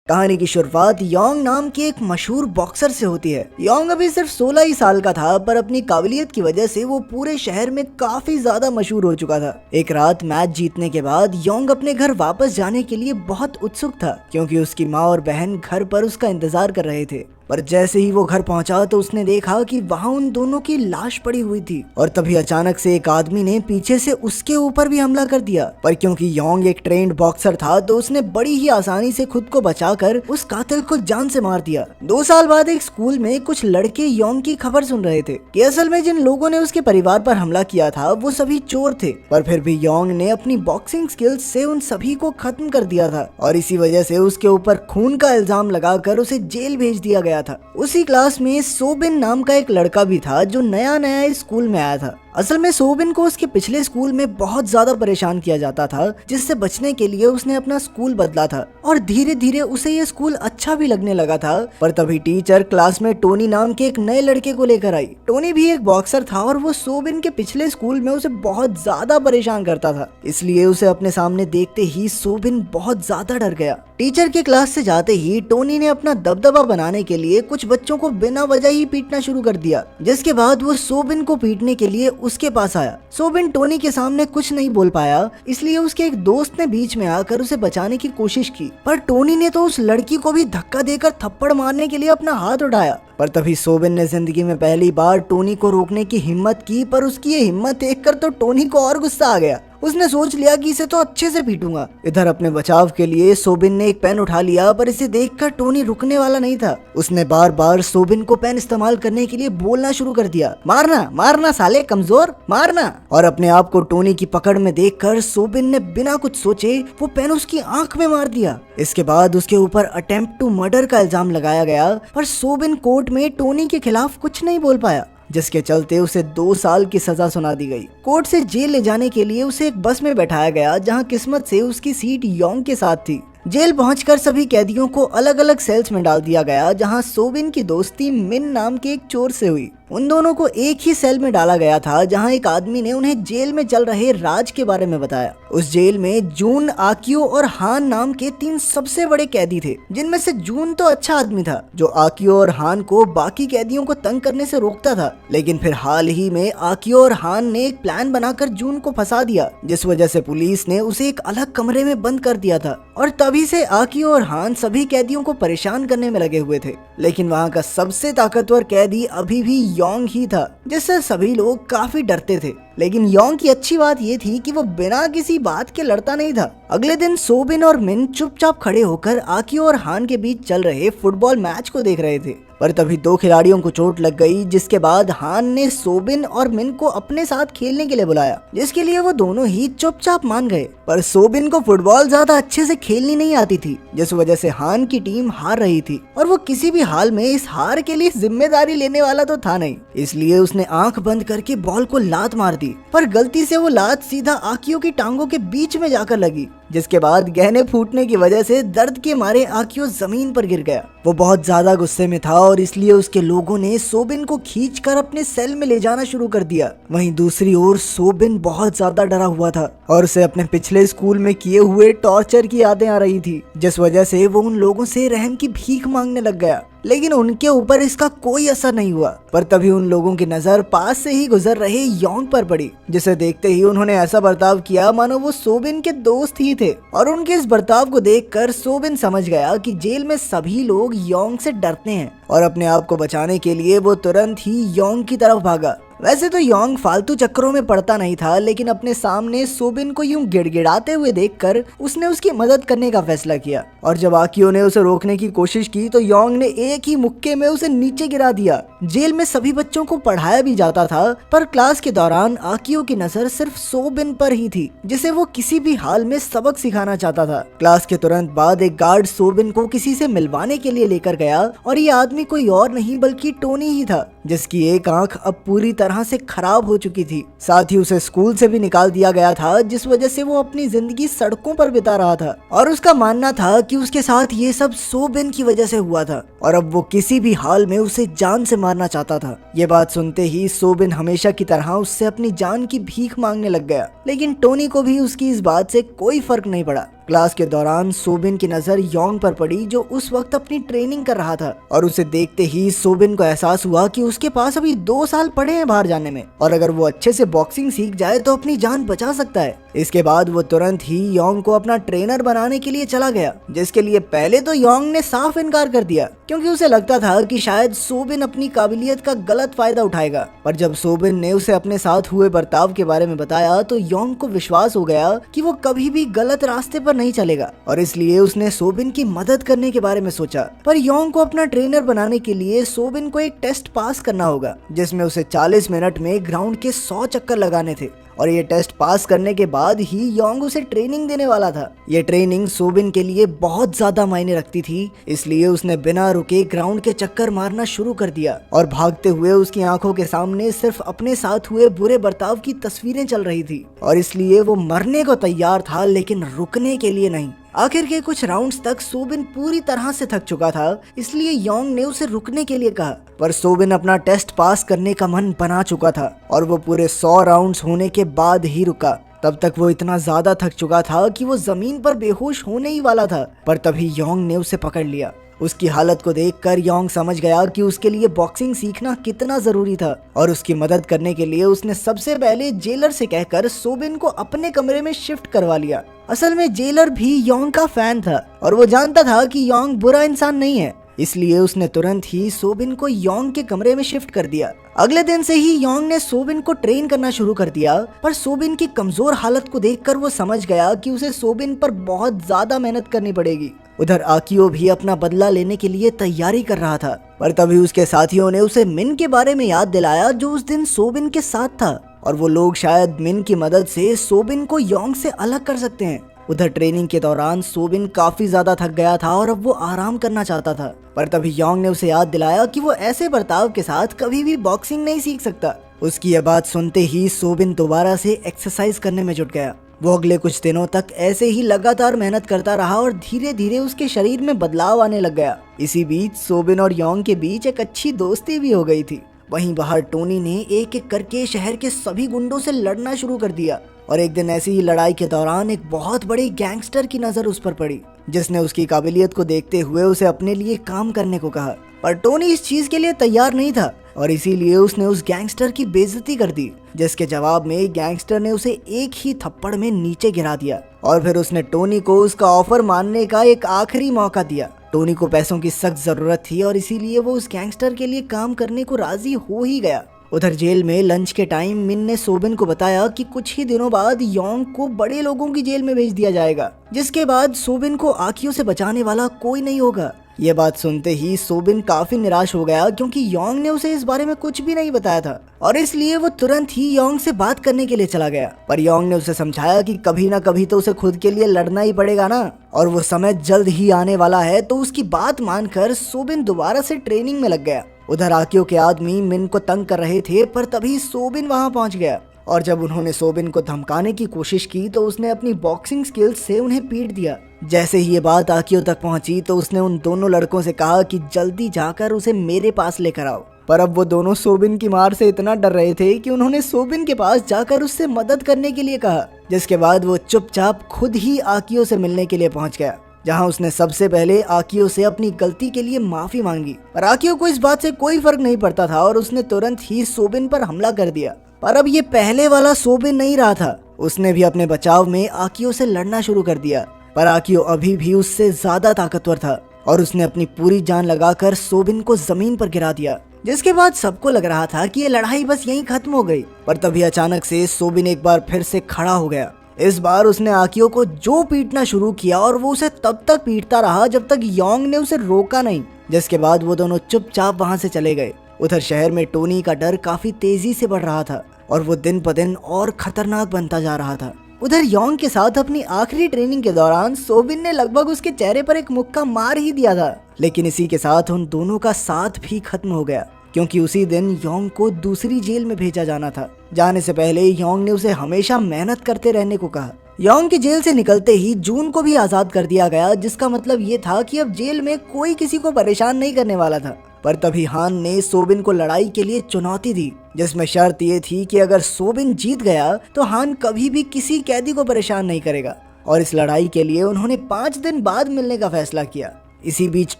कहानी की शुरुआत योंग नाम के एक मशहूर बॉक्सर से होती है। योंग अभी सिर्फ 16 ही साल का था, पर अपनी काबिलियत की वजह से वो पूरे शहर में काफी ज्यादा मशहूर हो चुका था। एक रात मैच जीतने के बाद योंग अपने घर वापस जाने के लिए बहुत उत्सुक था, क्योंकि उसकी माँ और बहन घर पर उसका इंतजार कर रहे थे। पर जैसे ही वो घर पहुंचा तो उसने देखा कि वहां उन दोनों की लाश पड़ी हुई थी, और तभी अचानक से एक आदमी ने पीछे से उसके ऊपर भी हमला कर दिया। पर क्योंकि योंग एक ट्रेन्ड बॉक्सर था, तो उसने बड़ी ही आसानी से खुद को बचाकर उस कातिल को जान से मार दिया। 2 साल बाद एक स्कूल में कुछ लड़के योंग की खबर सुन रहे थे कि असल में जिन लोगों ने उसके परिवार पर हमला किया था वो सभी चोर थे। पर फिर भी योंग ने अपनी बॉक्सिंग स्किल्स से उन सभी को खत्म कर दिया था, और इसी वजह से उसके ऊपर खून का इल्जाम लगाकर उसे जेल भेज दिया गया था। उसी क्लास में सोबिन नाम का एक लड़का भी था, जो नया नया इस स्कूल में आया था। असल में सोबिन को उसके पिछले स्कूल में बहुत ज्यादा परेशान किया जाता था, जिससे बचने के लिए उसने अपना स्कूल बदला था, और धीरे धीरे उसे ये स्कूल अच्छा भी लगने लगा था। पर तभी टीचर क्लास में टोनी नाम के एक नए लड़के को लेकर आई। टोनी भी एक बॉक्सर था, और वो सोबिन के पिछले स्कूल में उसे बहुत ज्यादा परेशान करता था, इसलिए उसे अपने सामने देखते ही सोबिन बहुत ज्यादा डर गया। टीचर के क्लास से जाते ही टोनी ने अपना दबदबा बनाने के लिए कुछ बच्चों को बिना वजह ही पीटना शुरू कर दिया, जिसके बाद वो सोबिन को पीटने के लिए उसके पास आया। सोबिन टोनी के सामने कुछ नहीं बोल पाया, इसलिए उसके एक दोस्त ने बीच में आकर उसे बचाने की कोशिश की, पर टोनी ने तो उस लड़की को भी धक्का देकर थप्पड़ मारने के लिए अपना हाथ उठाया। पर तभी सोबिन ने जिंदगी में पहली बार टोनी को रोकने की हिम्मत की, पर उसकी ये हिम्मत देखकर तो टोनी को और गुस्सा आ गया। उसने सोच लिया कि इसे तो अच्छे से पीटूंगा। इधर अपने बचाव के लिए सोबिन ने एक पेन उठा लिया, पर इसे देखकर टोनी रुकने वाला नहीं था। उसने बार बार सोबिन को पेन इस्तेमाल करने के लिए बोलना शुरू कर दिया, मारना मारना साले कमजोर, मारना। और अपने आप को टोनी की पकड़ में देखकर सोबिन ने बिना कुछ सोचे वो पेन उसकी आंख में मार दिया। इसके बाद उसके ऊपर अटेम्प्ट टू मर्डर का इल्जाम लगाया गया, पर सोबिन कोर्ट में टोनी के खिलाफ कुछ नहीं बोल पाया, जिसके चलते उसे 2 साल की सजा सुना दी गई। कोर्ट से जेल ले जाने के लिए उसे एक बस में बैठाया गया, जहां किस्मत से उसकी सीट योंग के साथ थी। जेल पहुंचकर सभी कैदियों को अलग अलग सेल्स में डाल दिया गया, जहां सोबिन की दोस्ती मिन नाम के एक चोर से हुई। उन दोनों को एक ही सेल में डाला गया था, जहां एक आदमी ने उन्हें जेल में चल रहे राज के बारे में बताया। उस जेल में जून, आकियो और हान नाम के 3 सबसे बड़े कैदी थे, जिनमें से जून तो अच्छा आदमी था, जो आकियो और हान को बाकी कैदियों को तंग करने से रोकता था। लेकिन फिर हाल ही में आकियो और हान ने एक प्लान बनाकर जून को फंसा दिया, जिस वजह से पुलिस ने उसे एक अलग कमरे में बंद कर दिया था, और तभी से आकियो और हान सभी कैदियों को परेशान करने में लगे हुए थे। लेकिन वहाँ का सबसे ताकतवर कैदी अभी भी योंग ही था, जिससे सभी लोग काफी डरते थे। लेकिन योंग की अच्छी बात ये थी कि वो बिना किसी बात के लड़ता नहीं था। अगले दिन सोबिन और मिन चुपचाप खड़े होकर आकियो और हान के बीच चल रहे फुटबॉल मैच को देख रहे थे। पर तभी 2 खिलाड़ियों को चोट लग गई, जिसके बाद हान ने सोबिन और मिन को अपने साथ खेलने के लिए बुलाया, जिसके लिए वो दोनों ही चुपचाप मान गए। पर सोबिन को फुटबॉल ज्यादा अच्छे से खेलनी नहीं आती थी, जिस वजह से हान की टीम हार रही थी, और वो किसी भी हाल में इस हार के लिए जिम्मेदारी लेने वाला तो था नहीं। इसलिए उसने आंख बंद करके बॉल को लात मार दी, पर गलती से वो लात सीधा आकियो की टांगों के बीच में जाकर लगी, जिसके बाद गहने फूटने की वजह से दर्द के मारे आकियो जमीन पर गिर गया। वो बहुत ज्यादा गुस्से में था, और इसलिए उसके लोगों ने सोबिन को खींचकर अपने सेल में ले जाना शुरू कर दिया। वहीं दूसरी ओर सोबिन बहुत ज्यादा डरा हुआ था, और उसे अपने पिछले स्कूल में किए हुए टॉर्चर की यादें आ रही थी, जिस वजह से वो उन लोगों से रहम की भीख मांगने लग गया। लेकिन उनके ऊपर इसका कोई असर नहीं हुआ। पर तभी उन लोगों की नजर पास से ही गुजर रहे योंग पर पड़ी, जिसे देखते ही उन्होंने ऐसा बर्ताव किया मानो वो सोबिन के दोस्त ही थे। और उनके इस बर्ताव को देखकर सोबिन समझ गया कि जेल में सभी लोग योंग से डरते हैं, और अपने आप को बचाने के लिए वो तुरंत ही योंग की तरफ भागा। वैसे तो योंग फालतू चक्करों में पड़ता नहीं था, लेकिन अपने सामने सोबिन को यूं गिड़गिड़ाते हुए देखकर उसने उसकी मदद करने का फैसला किया। और जब आकियो ने उसे रोकने की कोशिश की, तो योंग ने एक ही मुक्के में उसे नीचे गिरा दिया। जेल में सभी बच्चों को पढ़ाया भी जाता था, पर क्लास के दौरान आकियो की नजर सिर्फ सोबिन पर ही थी, जिसे वो किसी भी हाल में सबक सिखाना चाहता था। क्लास के तुरंत बाद एक गार्ड सोबिन को किसी से मिलवाने के लिए लेकर गया, और ये आदमी कोई और नहीं बल्कि टोनी ही था, जिसकी एक आंख अब पूरी तरह से खराब हो चुकी थी। साथ ही उसे स्कूल से भी निकाल दिया गया था, जिस वजह से वो अपनी जिंदगी सड़कों पर बिता रहा था, और उसका मानना था कि उसके साथ ये सब सोबिन की वजह से हुआ था, और अब वो किसी भी हाल में उसे जान से मारना चाहता था। ये बात सुनते ही सोबिन हमेशा की तरह उससे अपनी जान की भीख मांगने लग गया, लेकिन टोनी को भी उसकी इस बात से कोई फर्क नहीं पड़ा। क्लास के दौरान सोबिन की नजर योंग पर पड़ी जो उस वक्त अपनी ट्रेनिंग कर रहा था और उसे देखते ही सोबिन को एहसास हुआ कि उसके पास अभी 2 साल पड़े हैं बाहर जाने में और अगर वो अच्छे से बॉक्सिंग सीख जाए तो अपनी जान बचा सकता है। इसके बाद वो तुरंत ही योंग को अपना ट्रेनर बनाने के लिए चला गया, जिसके लिए पहले तो योंग ने साफ इनकार कर दिया क्योंकि उसे लगता था कि शायद सोबिन अपनी काबिलियत का गलत फायदा उठाएगा। पर जब सोबिन ने उसे अपने साथ हुए बर्ताव के बारे में बताया तो योंग को विश्वास हो गया कि वो कभी भी गलत रास्ते पर नहीं चलेगा और इसलिए उसने सोबिन की मदद करने के बारे में सोचा। पर योंग को अपना ट्रेनर बनाने के लिए सोबिन को एक टेस्ट पास करना होगा जिसमें उसे 40 मिनट में ग्राउंड के 100 चक्कर लगाने थे और ये टेस्ट पास करने के बाद ही योंग उसे ट्रेनिंग देने वाला था। ये ट्रेनिंग सोबिन के लिए बहुत ज्यादा मायने रखती थी, इसलिए उसने बिना रुके ग्राउंड के चक्कर मारना शुरू कर दिया और भागते हुए उसकी आंखों के सामने सिर्फ अपने साथ हुए बुरे बर्ताव की तस्वीरें चल रही थी और इसलिए वो मरने को तैयार था लेकिन रुकने के लिए नहीं। आखिर के कुछ राउंड्स तक सोबिन पूरी तरह से थक चुका था, इसलिए योंग ने उसे रुकने के लिए कहा। पर सोबिन अपना टेस्ट पास करने का मन बना चुका था और वो पूरे 100 राउंड्स होने के बाद ही रुका। तब तक वो इतना ज्यादा थक चुका था कि वो जमीन पर बेहोश होने ही वाला था, पर तभी योंग ने उसे पकड़ लिया। उसकी हालत को देखकर योंग समझ गया कि उसके लिए बॉक्सिंग सीखना कितना जरूरी था और उसकी मदद करने के लिए उसने सबसे पहले जेलर से कहकर सोबिन को अपने कमरे में शिफ्ट करवा लिया। असल में जेलर भी योंग का फैन था और वो जानता था कि योंग बुरा इंसान नहीं है, इसलिए उसने तुरंत ही सोबिन को योंग के कमरे में शिफ्ट कर दिया। अगले दिन से ही योंग ने सोबिन को ट्रेन करना शुरू कर दिया, पर सोबिन की कमजोर हालत को देखकर वो समझ गया कि उसे सोबिन पर बहुत ज्यादा मेहनत करनी पड़ेगी। उधर आकियो भी अपना बदला लेने के लिए तैयारी कर रहा था, पर तभी उसके साथियों ने उसे मिन के बारे में याद दिलाया जो उस दिन सोबिन के साथ था और वो लोग शायद मिन की मदद से सोबिन को योंग से अलग कर सकते हैं। उधर ट्रेनिंग के दौरान सोबिन काफी ज्यादा थक गया था और अब वो आराम करना चाहता था, पर तभी योंग ने उसे याद दिलाया कि वो ऐसे बर्ताव के साथ कभी भी बॉक्सिंग नहीं सीख सकता। उसकी यह बात सुनते ही सोबिन दोबारा से एक्सरसाइज करने में जुट गया। वो अगले कुछ दिनों तक ऐसे ही लगातार मेहनत करता रहा और धीरे धीरे उसके शरीर में बदलाव आने लग गया। इसी बीच सोबिन और योंग के बीच एक अच्छी दोस्ती भी हो गई थी। वहीं बाहर टोनी ने एक एक करके शहर के सभी गुंडों से लड़ना शुरू कर दिया और एक दिन ऐसी ही लड़ाई के दौरान एक बहुत बड़े गैंगस्टर की नजर उस पर पड़ी, जिसने उसकी काबिलियत को देखते हुए उसे अपने लिए काम करने को कहा। पर टोनी इस चीज के लिए तैयार नहीं था और इसीलिए उसने उस गैंगस्टर की बेइज्जती कर दी, जिसके जवाब में गैंगस्टर ने उसे एक ही थप्पड़ में नीचे गिरा दिया और फिर उसने टोनी को उसका ऑफर मानने का एक आखिरी मौका दिया। टोनी को पैसों की सख्त जरूरत थी और इसीलिए वो उस गैंगस्टर के लिए काम करने को राजी हो ही गया। उधर जेल में लंच के टाइम मिन ने सोबिन को बताया कि कुछ ही दिनों बाद योंग को बड़े लोगों की जेल में भेज दिया जाएगा, जिसके बाद सोबिन को आँखियों से बचाने वाला कोई नहीं होगा। ये बात सुनते ही सोबिन काफी निराश हो गया क्योंकि योंग ने उसे इस बारे में कुछ भी नहीं बताया था और इसलिए वो तुरंत ही योंग से बात करने के लिए चला गया। पर योंग ने उसे समझाया कि कभी ना कभी तो उसे खुद के लिए लड़ना ही पड़ेगा ना, और वो समय जल्द ही आने वाला है। तो उसकी बात मानकर सोबिन दोबारा से ट्रेनिंग में लग गया। उधर आकियो के आदमी मिन को तंग कर रहे थे, पर तभी सोबिन वहां पहुंच गया और जब उन्होंने सोबिन को धमकाने की कोशिश की तो उसने अपनी बॉक्सिंग स्किल्स से उन्हें पीट दिया। जैसे ही ये बात आकियो तक पहुंची तो उसने उन दोनों लड़कों से कहा कि जल्दी जाकर उसे मेरे पास लेकर आओ। पर अब वो दोनों सोबिन की मार से इतना डर रहे थे कि उन्होंने सोबिन के पास जाकर उससे मदद करने के लिए कहा, जिसके बाद वो चुपचाप खुद ही आकियो से मिलने के लिए पहुंच गया, जहां उसने सबसे पहले आकियो से अपनी गलती के लिए माफी मांगी। पर आकियो को इस बात से कोई फर्क नहीं पड़ता था और उसने तुरंत ही सोबिन पर हमला कर दिया। पर अब ये पहले वाला सोबिन नहीं रहा था, उसने भी अपने बचाव में आकियो से लड़ना शुरू कर दिया। पर आकियो अभी भी उससे ज्यादा ताकतवर था और उसने अपनी पूरी जान लगाकर सोबिन को जमीन पर गिरा दिया, जिसके बाद सबको लग रहा था कि ये लड़ाई बस यहीं खत्म हो गई। पर तभी अचानक से सोबिन एक बार फिर से खड़ा हो गया। इस बार उसने आकियो को जो पीटना शुरू किया और वो उसे तब तक पीटता रहा जब तक योंग ने उसे रोका नहीं, जिसके बाद वो दोनों चुपचाप वहां से चले गए। उधर शहर में टोनी का डर काफी तेजी से बढ़ रहा था और वो दिन ब दिन और खतरनाक बनता जा रहा था। उधर योंग के साथ अपनी आखिरी ट्रेनिंग के दौरान सोबिन ने लगभग उसके चेहरे पर एक मुक्का मार ही दिया था, लेकिन इसी के साथ उन दोनों का साथ भी खत्म हो गया क्योंकि उसी दिन योंग को दूसरी जेल में भेजा जाना था। जाने से पहले योंग ने उसे हमेशा मेहनत करते रहने को कहा। योंग की जेल से निकलते ही जून को भी आजाद कर दिया गया, जिसका मतलब ये था कि अब जेल में कोई किसी को परेशान नहीं करने वाला था। पर तभी हान ने सोबिन को लड़ाई के लिए चुनौती दी, जिसमें शर्त ये थी कि अगर सोबिन जीत गया तो हान कभी भी किसी कैदी को परेशान नहीं करेगा। और इस लड़ाई के लिए उन्होंने 5 दिन बाद मिलने का फैसला किया। इसी बीच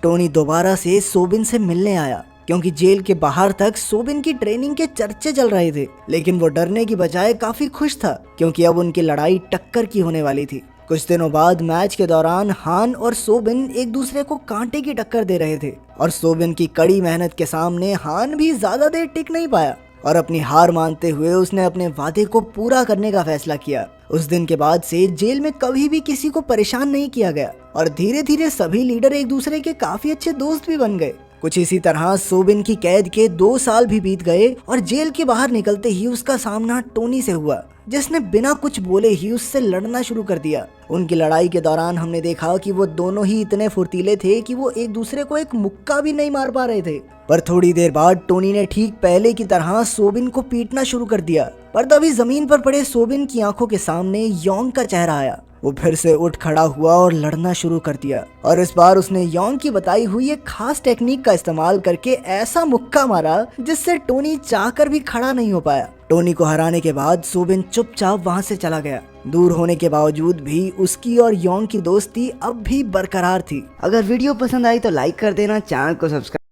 टोनी दोबारा से सोबिन से मिलने आया क्योंकि जेल के बाहर तक सोबिन की ट्रेनिंग के चर्चे चल रहे थे, लेकिन वो डरने की बजाय काफी खुश था क्योंकि अब उनकी लड़ाई टक्कर की होने वाली थी। कुछ दिनों बाद मैच के दौरान हान और सोबिन एक दूसरे को कांटे की टक्कर दे रहे थे और सोबिन की कड़ी मेहनत के सामने हान भी ज्यादा देर टिक नहीं पाया और अपनी हार मानते हुए उसने अपने वादे को पूरा करने का फैसला किया। उस दिन के बाद से जेल में कभी भी किसी को परेशान नहीं किया गया और धीरे धीरे सभी लीडर एक दूसरे के काफी अच्छे दोस्त भी बन गए। कुछ इसी तरह सोबिन की कैद के 2 साल भी बीत गए और जेल के बाहर निकलते ही उसका सामना टोनी से हुआ, जिसने बिना कुछ बोले ही उससे लड़ना शुरू कर दिया। उनकी लड़ाई के दौरान हमने देखा कि वो दोनों ही इतने फुर्तीले थे कि वो एक दूसरे को एक मुक्का भी नहीं मार पा रहे थे। पर थोड़ी देर बाद टोनी ने ठीक पहले की तरह सोबिन को पीटना शुरू कर दिया, पर तभी जमीन पर पड़े सोबिन की आंखों के सामने योंग का चेहरा आया। वो फिर से उठ खड़ा हुआ और लड़ना शुरू कर दिया और इस बार उसने योंग की बताई हुई एक खास टेक्निक का इस्तेमाल करके ऐसा मुक्का मारा जिससे टोनी चाहकर भी खड़ा नहीं हो पाया। टोनी को हराने के बाद सोबिन चुपचाप वहां से चला गया। दूर होने के बावजूद भी उसकी और योंग की दोस्ती अब भी बरकरार थी। अगर वीडियो पसंद आई तो लाइक कर देना, चैनल को सब्सक्राइब